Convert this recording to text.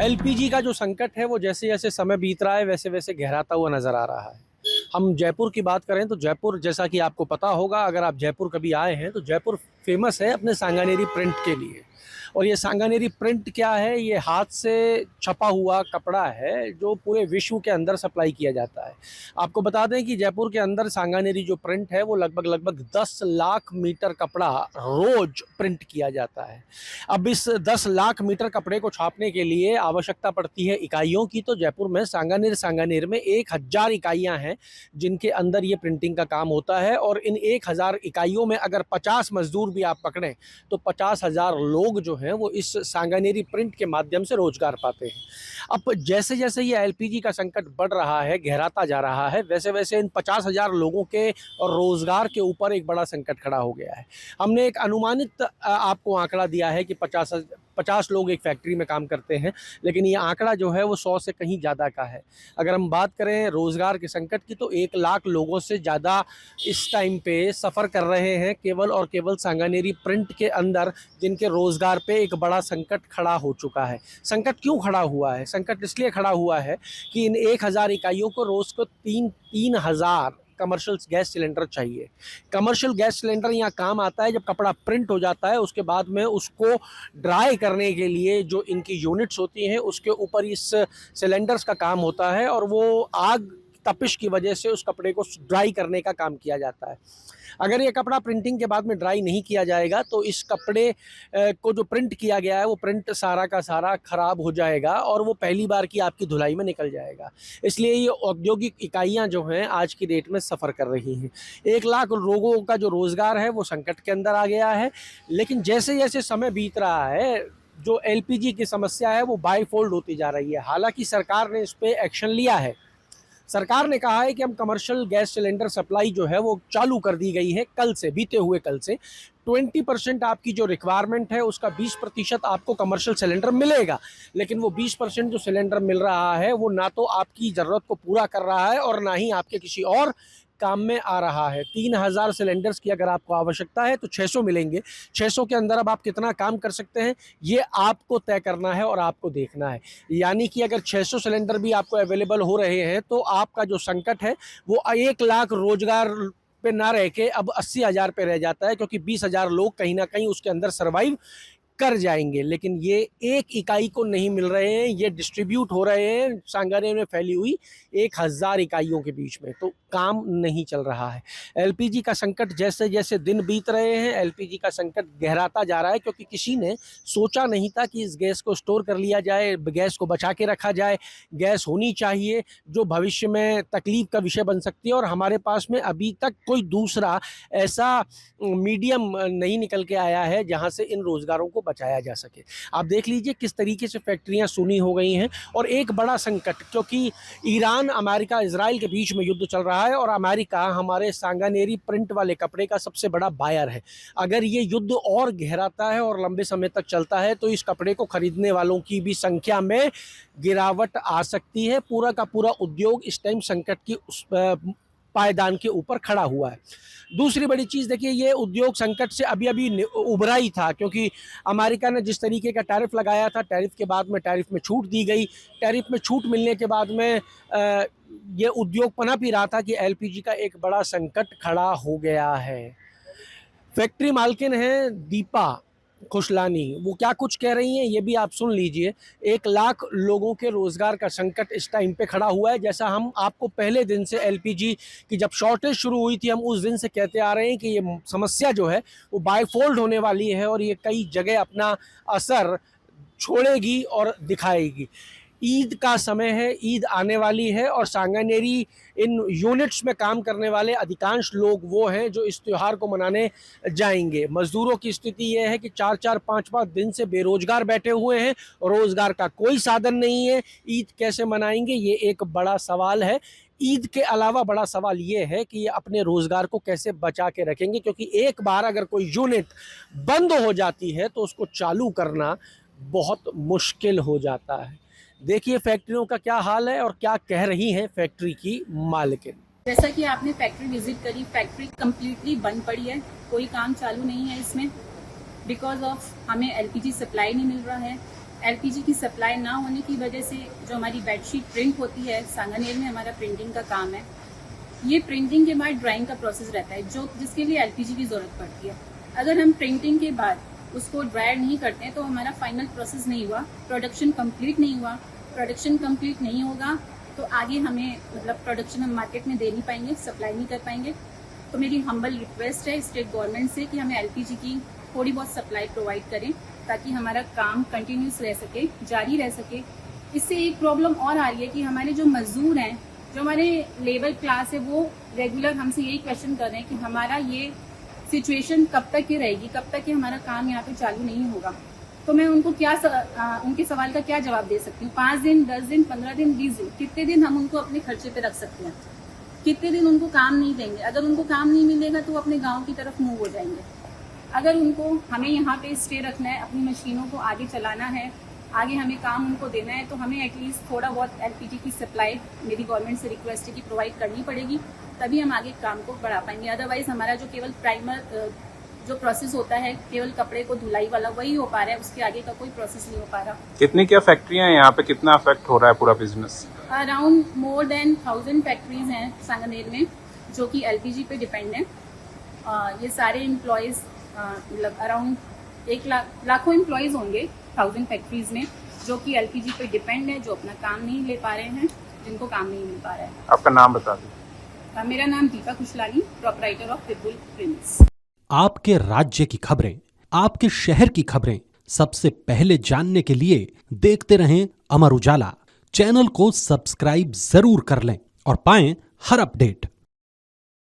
LPG का जो संकट है वो जैसे जैसे समय बीत रहा है वैसे वैसे गहराता हुआ नज़र आ रहा है। हम जयपुर की बात करें तो जयपुर, जैसा कि आपको पता होगा, अगर आप जयपुर कभी आए हैं तो जयपुर फेमस है अपने सांगानेरी प्रिंट के लिए। और ये सांगानेरी प्रिंट क्या है? ये हाथ से छपा हुआ कपड़ा है जो पूरे विश्व के अंदर सप्लाई किया जाता है। आपको बता दें कि जयपुर के अंदर सांगानेरी जो प्रिंट है वो लगभग 10 लाख मीटर कपड़ा रोज प्रिंट किया जाता है। अब इस 10 लाख मीटर कपड़े को छापने के लिए आवश्यकता पड़ती है इकाइयों की। तो जयपुर में सांगानेर में 1000 इकाइयाँ हैं जिनके अंदर ये प्रिंटिंग का काम होता है। और इन 1000 इकाइयों में अगर 50 मजदूर भी आप पकड़ें तो 50,000 लोग जो हैं वो इस सांगानेरी प्रिंट के माध्यम से रोजगार पाते हैं। अब जैसे जैसे ये एलपीजी का संकट बढ़ रहा है, गहराता जा रहा है, वैसे वैसे इन 50,000 लोगों के रोजगार के ऊपर एक बड़ा संकट खड़ा हो गया है। हमने एक अनुमानित आपको आंकड़ा दिया है कि 50 लोग एक फैक्ट्री में काम करते हैं, लेकिन ये आंकड़ा जो है वो 100 से कहीं ज़्यादा का है। अगर हम बात करें रोज़गार के संकट की तो 1 लाख लोगों से ज़्यादा इस टाइम पे सफ़र कर रहे हैं केवल और केवल सांगानेरी प्रिंट के अंदर, जिनके रोज़गार पे एक बड़ा संकट खड़ा हो चुका है। संकट क्यों खड़ा हुआ है? संकट इसलिए खड़ा हुआ है कि इन 1000 इकाइयों को रोज़ को 3,000 कमर्शियल गैस सिलेंडर चाहिए। कमर्शियल गैस सिलेंडर यहाँ काम आता है जब कपड़ा प्रिंट हो जाता है, उसके बाद में उसको ड्राई करने के लिए जो इनकी यूनिट्स होती हैं उसके ऊपर इस सिलेंडर्स का काम होता है और वो आग तपिश की वजह से उस कपड़े को ड्राई करने का काम किया जाता है। अगर ये कपड़ा प्रिंटिंग के बाद में ड्राई नहीं किया जाएगा तो इस कपड़े को जो प्रिंट किया गया है वो प्रिंट सारा का सारा ख़राब हो जाएगा और वो पहली बार की आपकी धुलाई में निकल जाएगा। इसलिए ये औद्योगिक इकाइयाँ जो हैं आज की डेट में सफ़र कर रही हैं। 1 लाख लोगों का जो रोज़गार है वो संकट के अंदर आ गया है। लेकिन जैसे जैसे समय बीत रहा है, जो एलपीजी की समस्या है वो बाईफोल्ड होती जा रही है। हालांकि सरकार ने इस पर एक्शन लिया है। सरकार ने कहा है कि हम कमर्शियल गैस सिलेंडर सप्लाई जो है वो चालू कर दी गई है कल से, बीते हुए कल से। 20% आपकी जो रिक्वायरमेंट है उसका 20% आपको कमर्शियल सिलेंडर मिलेगा। लेकिन वो 20% जो सिलेंडर मिल रहा है वो ना तो आपकी ज़रूरत को पूरा कर रहा है और ना ही आपके किसी और काम में आ रहा है। 3,000 सिलेंडर्स की अगर आपको आवश्यकता है तो 600 मिलेंगे। 600 के अंदर अब आप कितना काम कर सकते हैं ये आपको तय करना है और आपको देखना है। यानी कि अगर 600 सिलेंडर भी आपको अवेलेबल हो रहे हैं तो आपका जो संकट है वो 1 लाख रोजगार पे ना रह के अब 80,000 पे रह जाता है, क्योंकि 20,000 लोग कहीं ना कहीं उसके अंदर सर्वाइव कर जाएंगे। लेकिन ये एक इकाई को नहीं मिल रहे हैं, ये डिस्ट्रीब्यूट हो रहे हैं सांगानेर में फैली हुई 1000 इकाइयों के बीच में, तो काम नहीं चल रहा है। एलपीजी का संकट जैसे जैसे दिन बीत रहे हैं, एलपीजी का संकट गहराता जा रहा है, क्योंकि किसी ने सोचा नहीं था कि इस गैस को स्टोर कर लिया जाए, गैस को बचा के रखा जाए। गैस होनी चाहिए जो भविष्य में तकलीफ का विषय बन सकती है, और हमारे पास में अभी तक कोई दूसरा ऐसा मीडियम नहीं निकल के आया है जहाँ से इन रोज़गारों को बचाया जा सके। आप देख लीजिए किस तरीके से फैक्ट्रियां सुनी हो गई हैं। और एक बड़ा संकट, क्योंकि ईरान, अमेरिका, इजराइल के बीच में युद्ध चल रहा है और अमेरिका हमारे सांगानेरी प्रिंट वाले कपड़े का सबसे बड़ा बायर है। अगर ये युद्ध और गहराता है और लंबे समय तक चलता है तो इस कपड़े को खरीदने वालों की भी संख्या में गिरावट आ सकती है। पूरा का पूरा उद्योग इस टाइम संकट की पायदान के ऊपर खड़ा हुआ है। दूसरी बड़ी चीज़ देखिए, ये उद्योग संकट से अभी अभी उभरा ही था, क्योंकि अमेरिका ने जिस तरीके का टैरिफ लगाया था, टैरिफ के बाद में टैरिफ में छूट दी गई। टैरिफ में छूट मिलने के बाद में ये उद्योग पनप ही रहा था कि एलपीजी का एक बड़ा संकट खड़ा हो गया है। फैक्ट्री मालकिन है दीपा खुशलानी, वो क्या कुछ कह रही हैं ये भी आप सुन लीजिए। 1 लाख लोगों के रोज़गार का संकट इस टाइम पे खड़ा हुआ है। जैसा हम आपको पहले दिन से एलपीजी की जब शॉर्टेज शुरू हुई थी, हम उस दिन से कहते आ रहे हैं कि ये समस्या जो है वो बायफोल्ड होने वाली है और ये कई जगह अपना असर छोड़ेगी और दिखाएगी। ईद का समय है, ईद आने वाली है और सांगानेरी इन यूनिट्स में काम करने वाले अधिकांश लोग वो हैं जो इस त्यौहार को मनाने जाएंगे। मज़दूरों की स्थिति ये है कि 4-4, 5-5 दिन से बेरोजगार बैठे हुए हैं, रोज़गार का कोई साधन नहीं है। ईद कैसे मनाएंगे ये एक बड़ा सवाल है। ईद के अलावा बड़ा सवाल ये है कि ये अपने रोज़गार को कैसे बचा के रखेंगे, क्योंकि एक बार अगर कोई यूनिट बंद हो जाती है तो उसको चालू करना बहुत मुश्किल हो जाता है। देखिए फैक्ट्रियों का क्या हाल है और क्या कह रही हैं फैक्ट्री की मालिकिन। जैसा कि आपने फैक्ट्री विजिट करी, फैक्ट्री कम्प्लीटली बंद पड़ी है, कोई काम चालू नहीं है इसमें। बिकॉज ऑफ हमें एलपीजी सप्लाई नहीं मिल रहा है। एलपीजी की सप्लाई ना होने की वजह से जो हमारी बेडशीट प्रिंट होती है, सांगानेर में हमारा प्रिंटिंग का काम है, ये प्रिंटिंग के बाद ड्राइंग का प्रोसेस रहता है जो जिसके लिए एलपीजी की ज़रूरत पड़ती है। अगर हम प्रिंटिंग के बाद उसको ड्रायर नहीं करते हैं तो हमारा फाइनल प्रोसेस नहीं हुआ, प्रोडक्शन कंप्लीट नहीं हुआ। प्रोडक्शन कंप्लीट नहीं होगा तो आगे हमें मतलब प्रोडक्शन हम मार्केट में दे नहीं पाएंगे, सप्लाई नहीं कर पाएंगे। तो मेरी हम्बल रिक्वेस्ट है स्टेट गवर्नमेंट से कि हमें एलपीजी की थोड़ी बहुत सप्लाई प्रोवाइड करें ताकि हमारा काम कंटिन्यूस रह सके, जारी रह सके। इससे एक प्रॉब्लम और आ रही है कि हमारे जो मजदूर हैं, जो हमारे लेबर क्लास है, वो रेगुलर हमसे यही क्वेश्चन कर रहे हैं कि हमारा ये सिचुएशन कब तक ही रहेगी, कब तक ये हमारा काम यहाँ पे चालू नहीं होगा। तो मैं उनको उनके सवाल का क्या जवाब दे सकती हूँ? 5 दिन, 10 दिन, 15 दिन, 20 दिन, कितने दिन हम उनको अपने खर्चे पे रख सकते हैं? कितने दिन उनको काम नहीं देंगे? अगर उनको काम नहीं मिलेगा तो वो अपने गाँव की तरफ मूव हो जाएंगे। अगर उनको हमें यहाँ पे स्टे रखना है, अपनी मशीनों को आगे चलाना है, आगे हमें काम उनको देना है, तो हमें एटलीस्ट थोड़ा बहुत एलपीजी की सप्लाई मेरी गवर्नमेंट से रिक्वेस्ट है कि प्रोवाइड करनी पड़ेगी, तभी हम आगे काम को बढ़ा पाएंगे। अदरवाइज हमारा जो केवल प्राइमर जो प्रोसेस होता है, केवल कपड़े को धुलाई वाला, वही हो पा रहा है, उसके आगे का कोई प्रोसेस नहीं हो पा रहा। कितनी क्या फैक्ट्रियां हैं यहाँ पे, कितना अफेक्ट हो रहा है पूरा business? Around more than 1000 factories हैं सांगानेर में जो कि एलपीजी पे डिपेंड हैं। ये सारे एम्प्लॉयज़ मतलब अराउंड 1 लाखों एम्प्लॉयज़ होंगे 1000 फैक्ट्रीज में जो कि एलपीजी पे डिपेंड है, जो अपना काम नहीं ले पा रहे हैं, जिनको काम नहीं मिल पा रहा है। आपका नाम बता दीजिए। मेरा नाम Deepa Kushalani, proprietor of people prints. आपके राज्य की खबरें, आपके शहर की खबरें सबसे पहले जानने के लिए देखते रहें अमर उजाला। चैनल को सब्सक्राइब जरूर कर लें और पाएं हर अपडेट।